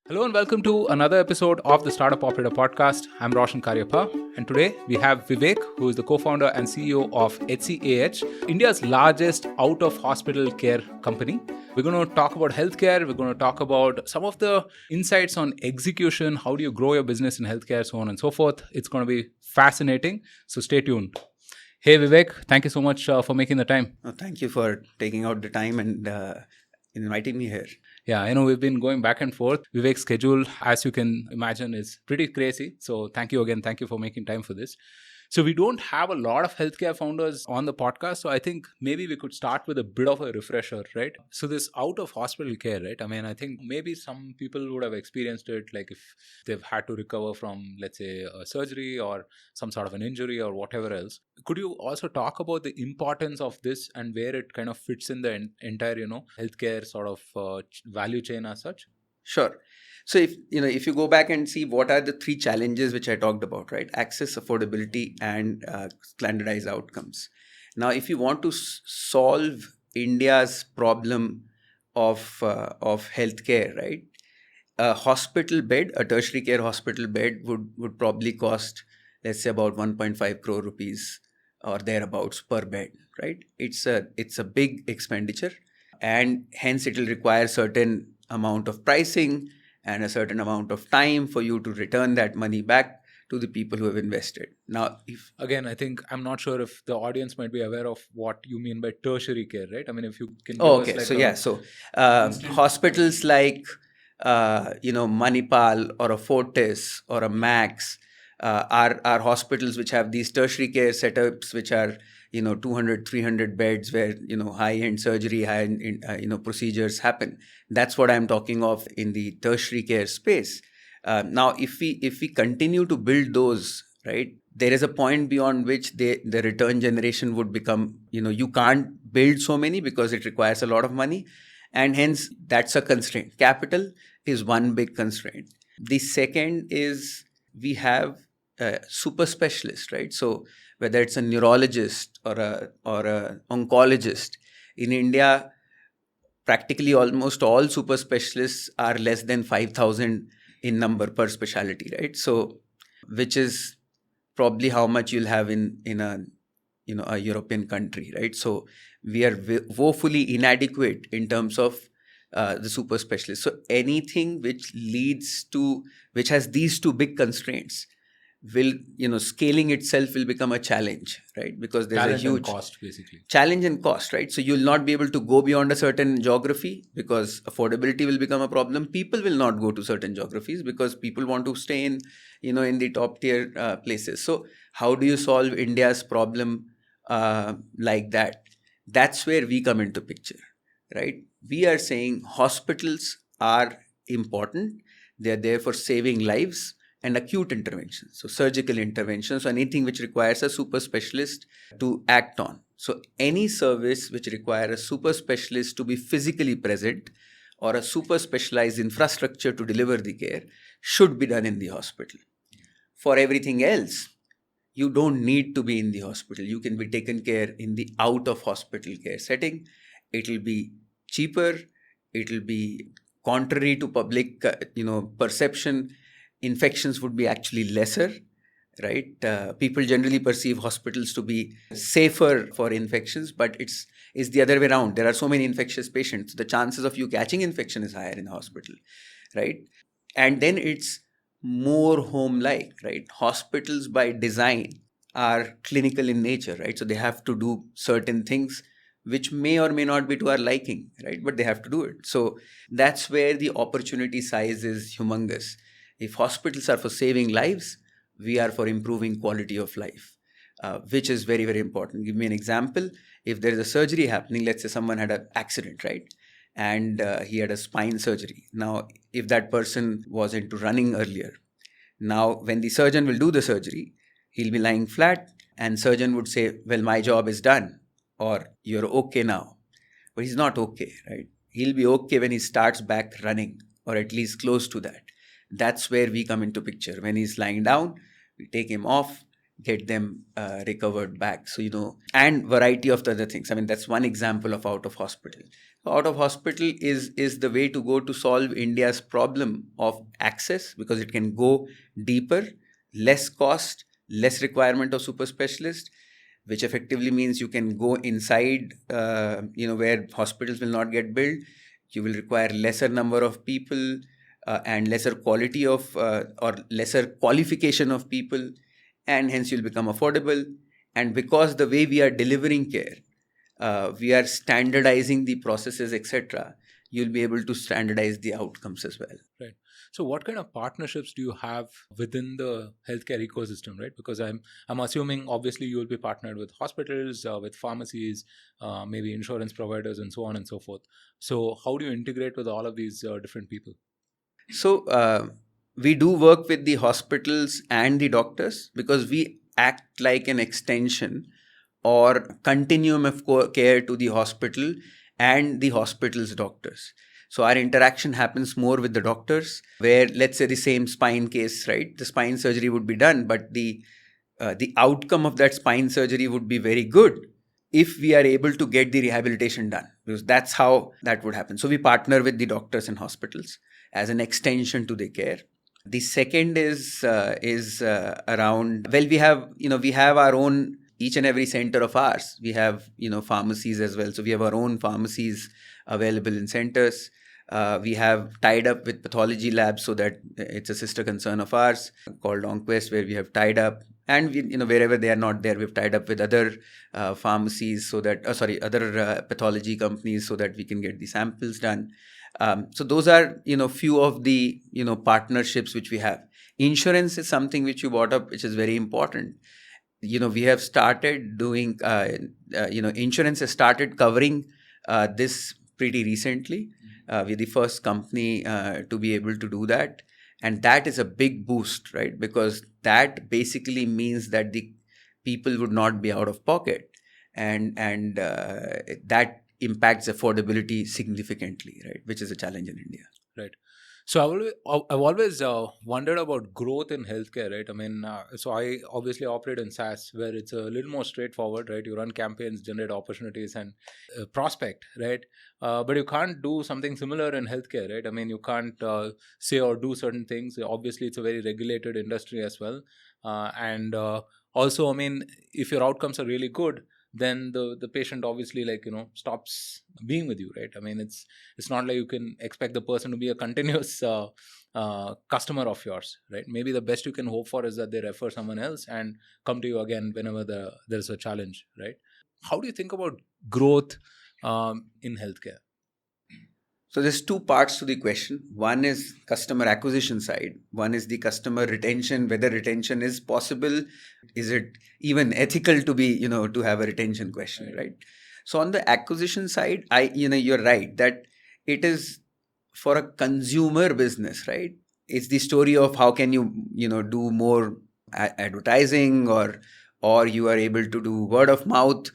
Hello and welcome to another episode of the Startup Operator Podcast. I'm Roshan Karyappa, and today we have Vivek, who is the co-founder and CEO of HCAH, India's largest out-of-hospital care company. We're going to talk about healthcare. We're going to talk about some of the insights on execution, how do you grow your business in healthcare, so on and so forth. It's going to be fascinating, so stay tuned. Hey Vivek, thank you so much for making the time. Thank you for taking out the time and inviting me here. Yeah, I know we've been going back and forth. Vivek's schedule, as you can imagine, is pretty crazy. So thank you again. Thank you for making time for this. So we don't have a lot of healthcare founders on the podcast. So I think maybe we could start with a bit of a refresher, right? So this out of hospital care, right? I mean, I think maybe some people would have experienced it, like if they've had to recover from, let's say, a surgery or some sort of an injury or whatever else. Could you also talk about the importance of this and where it kind of fits in the entire, healthcare sort of value chain as such? Sure. So if you go back and see what are the three challenges which I talked about, right? Access, affordability, and standardized outcomes. Now, if you want to solve India's problem of healthcare, right? A hospital bed, a tertiary care hospital bed would probably cost, let's say, about 1.5 crore rupees or thereabouts per bed, right? It's a big expenditure, and hence it will require certain amount of pricing and a certain amount of time for you to return that money back to the people who have invested. Now, I think I'm not sure if the audience might be aware of what you mean by tertiary care, right? I mean, if you can. Hospitals like Manipal or a Fortis or a Max are hospitals which have these tertiary care setups, which are 200, 300 beds where high-end surgery, high-end procedures happen. That's what I'm talking of in the tertiary care space. Now, if we continue to build those, right, there is a point beyond which the return generation would become, you can't build so many because it requires a lot of money, and hence that's a constraint. Capital is one big constraint. The second is we have super specialists, right? So whether it's a neurologist or a oncologist in India, practically almost all super specialists are less than 5,000 in number per specialty, right? So which is probably how much you'll have in a European country, right? So we are woefully inadequate in terms of the super specialists. So anything which has these two big constraints will, scaling itself will become a challenge, right? Because there's challenge a huge and cost, basically. Challenge and cost, right? So you'll not be able to go beyond a certain geography because affordability will become a problem. People will not go to certain geographies because people want to stay in the top tier places. So how do you solve India's problem like that? That's where we come into picture, right? We are saying hospitals are important. They're there for saving lives and acute interventions, so surgical interventions, so anything which requires a super specialist to act on. So any service which requires a super specialist to be physically present or a super specialized infrastructure to deliver the care should be done in the hospital. For everything else, you don't need to be in the hospital. You can be taken care in the out of hospital care setting. It will be cheaper. It will be contrary to public perception. Infections would be actually lesser, right? People generally perceive hospitals to be safer for infections, but it's the other way around. There are so many infectious patients. The chances of you catching infection is higher in hospital, right? And then it's more home-like, right? Hospitals by design are clinical in nature, right? So they have to do certain things which may or may not be to our liking, right? But they have to do it. So that's where the opportunity size is humongous. If hospitals are for saving lives, we are for improving quality of life, which is very, very important. Give me an example. If there is a surgery happening, let's say someone had an accident, right? And he had a spine surgery. Now, if that person was into running earlier, now when the surgeon will do the surgery, he'll be lying flat and surgeon would say, well, my job is done or you're okay now. But he's not okay, right? He'll be okay when he starts back running or at least close to that. That's where we come into picture. When he's lying down, we take him off, get them recovered back. So, and variety of the other things. I mean, that's one example of out of hospital. Out of hospital is the way to go to solve India's problem of access, because it can go deeper, less cost, less requirement of super specialist, which effectively means you can go inside, where hospitals will not get built. You will require lesser number of people, and lesser quality of, or lesser qualification of people, and hence you'll become affordable. And because the way we are delivering care, we are standardizing the processes, etc., you'll be able to standardize the outcomes as well. Right. So, what kind of partnerships do you have within the healthcare ecosystem, right? Because I'm assuming obviously you will be partnered with hospitals, with pharmacies, maybe insurance providers, and so on and so forth. So, how do you integrate with all of these different people? So we do work with the hospitals and the doctors, because we act like an extension or continuum of care to the hospital and the hospital's doctors. So our interaction happens more with the doctors, where, let's say, the same spine case, right? The spine surgery would be done, but the outcome of that spine surgery would be very good if we are able to get the rehabilitation done, because that's how that would happen. So we partner with the doctors and hospitals as an extension to the care. The second is around, well, we have our own, each and every center of ours. We have pharmacies as well. So we have our own pharmacies available in centers. We have tied up with pathology labs, so that it's a sister concern of ours called OnQuest, where we have tied up, and we, wherever they are not there, we've tied up with other pharmacies, so that other pathology companies, so that we can get the samples done. So those are few of the partnerships which we have. Insurance is something which you brought up, which is very important. We have started doing insurance has started covering this pretty recently. We're the first company to be able to do that. And that is a big boost, right? Because that basically means that the people would not be out of pocket. And that impacts affordability significantly, right? Which is a challenge in India. Right. So I've always wondered about growth in healthcare, right? I mean, so I obviously operate in SaaS, where it's a little more straightforward, right? You run campaigns, generate opportunities, and prospect, right? But you can't do something similar in healthcare, right? I mean, you can't say or do certain things. Obviously, it's a very regulated industry as well, and also, I mean, if your outcomes are really good, then the patient obviously stops being with you, right? I mean, it's not like you can expect the person to be a continuous customer of yours, right? Maybe the best you can hope for is that they refer someone else and come to you again whenever there's a challenge, right? How do you think about growth in healthcare? So there's two parts to the question. One is customer acquisition side. One is the customer retention, whether retention is possible. Is it even ethical to be, to have a retention question, right? So on the acquisition side, you're right that it is for a consumer business, right? It's the story of how can you, do more advertising, or you are able to do word of mouth,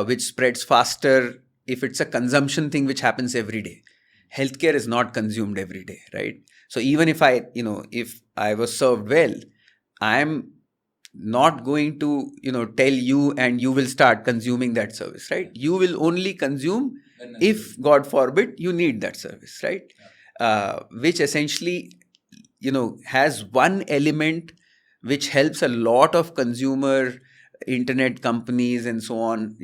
which spreads faster if it's a consumption thing which happens every day. Healthcare is not consumed every day, right? So even if I was served well, I'm not going to, tell you and you will start consuming that service, right? You will only consume if, God forbid, you need that service, right? Which essentially, has one element which helps a lot of consumer internet companies and so on,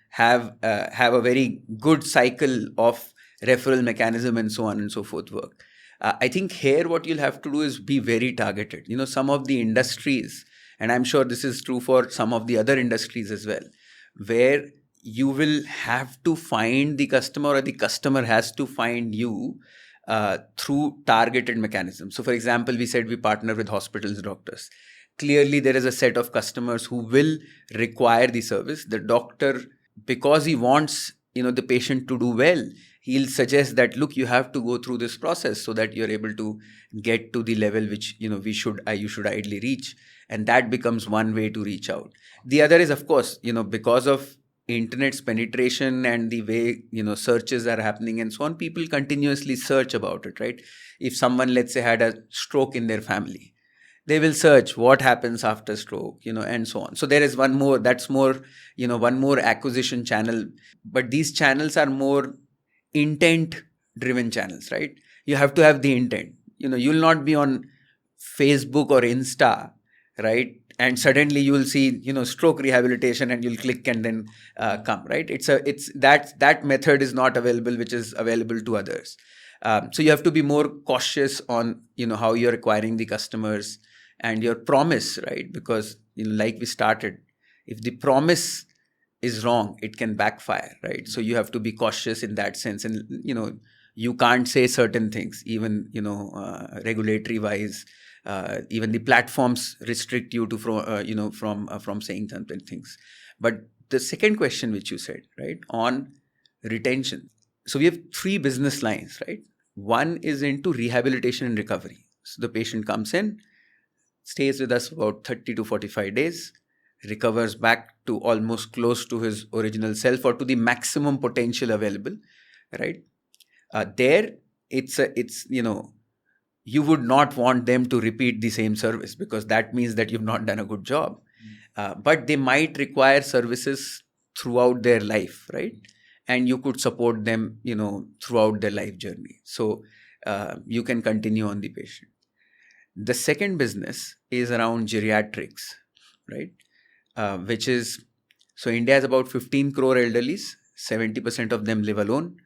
have a very good cycle of referral mechanism and so on and so forth work. I think here what you'll have to do is be very targeted. Some of the industries, and I'm sure this is true for some of the other industries as well, where you will have to find the customer, or the customer has to find you through targeted mechanisms. So for example, we said we partner with hospitals, doctors. Clearly there is a set of customers who will require the service. The doctor, because he wants the patient to do well, he'll suggest that, look, you have to go through this process so that you're able to get to the level which you should ideally reach. And that becomes one way to reach out. The other is, of course, because of internet's penetration and the way searches are happening and so on, people continuously search about it, right? If someone, let's say, had a stroke in their family, they will search what happens after stroke, and so on. So there is one more acquisition channel, but these channels are more intent driven channels, right? You have to have the intent. You'll not be on Facebook or Insta, right? And suddenly you will see, stroke rehabilitation, and you'll click and then come, right? It's that method is not available, which is available to others. So you have to be more cautious on, how you're acquiring the customers and your promise, right? Because, like we started, if the promise is wrong, it can backfire, right? So you have to be cautious in that sense. And, you can't say certain things, even, regulatory wise. Even the platforms restrict you to from saying certain things. But the second question which you said, right, on retention. So we have 3 business lines, right? One is into rehabilitation and recovery. So the patient comes in, stays with us about 30 to 45 days, recovers back to almost close to his original self or to the maximum potential available, right? There, it's you would not want them to repeat the same service, because that means that you've not done a good job. But they might require services throughout their life, right? And you could support them, throughout their life journey. So you can continue on the patient. The second business is around geriatrics, right? Which is, so India has about 15 crore elderlies, 70% of them live alone.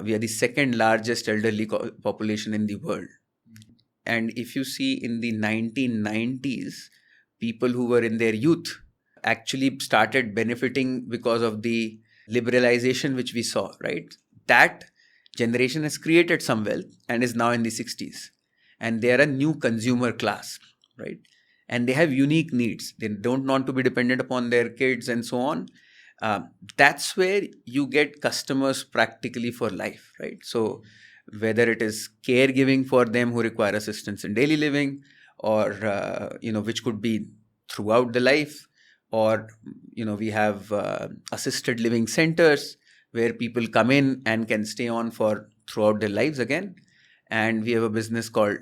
We are the second largest elderly population in the world. And if you see, in the 1990s, people who were in their youth actually started benefiting because of the liberalization which we saw, right? That generation has created some wealth and is now in the 60s. And they are a new consumer class, right? And they have unique needs. They don't want to be dependent upon their kids and so on. That's where you get customers practically for life, right? So whether it is caregiving for them who require assistance in daily living, or which could be throughout the life, or we have assisted living centers where people come in and can stay on for throughout their lives again. And we have a business called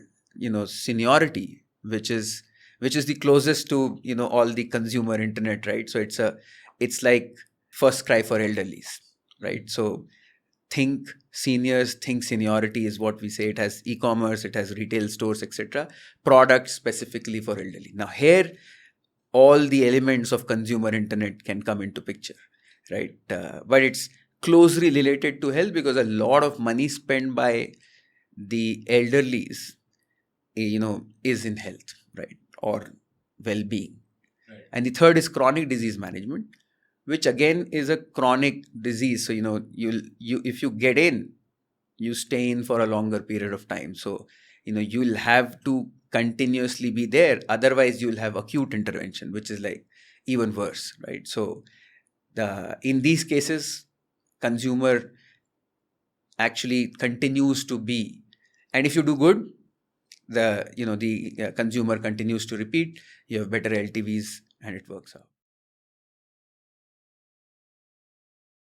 seniority, which is the closest to all the consumer internet, right? So it's like first cry for elderlies, right? So think seniors, think seniority is what we say. It has e-commerce, it has retail stores, etc. Products specifically for elderly. Now here, all the elements of consumer internet can come into picture, right? But it's closely related to health, because a lot of money spent by the elderlies, is in health, right? Or well-being. Right. And the third is chronic disease management, which again is a chronic disease. So, if you get in, you stay in for a longer period of time. So, you'll have to continuously be there. Otherwise, you'll have acute intervention, which is like even worse, right? So, in these cases, consumer actually continues to be, and if you do good, the consumer continues to repeat. You have better LTVs, and it works out.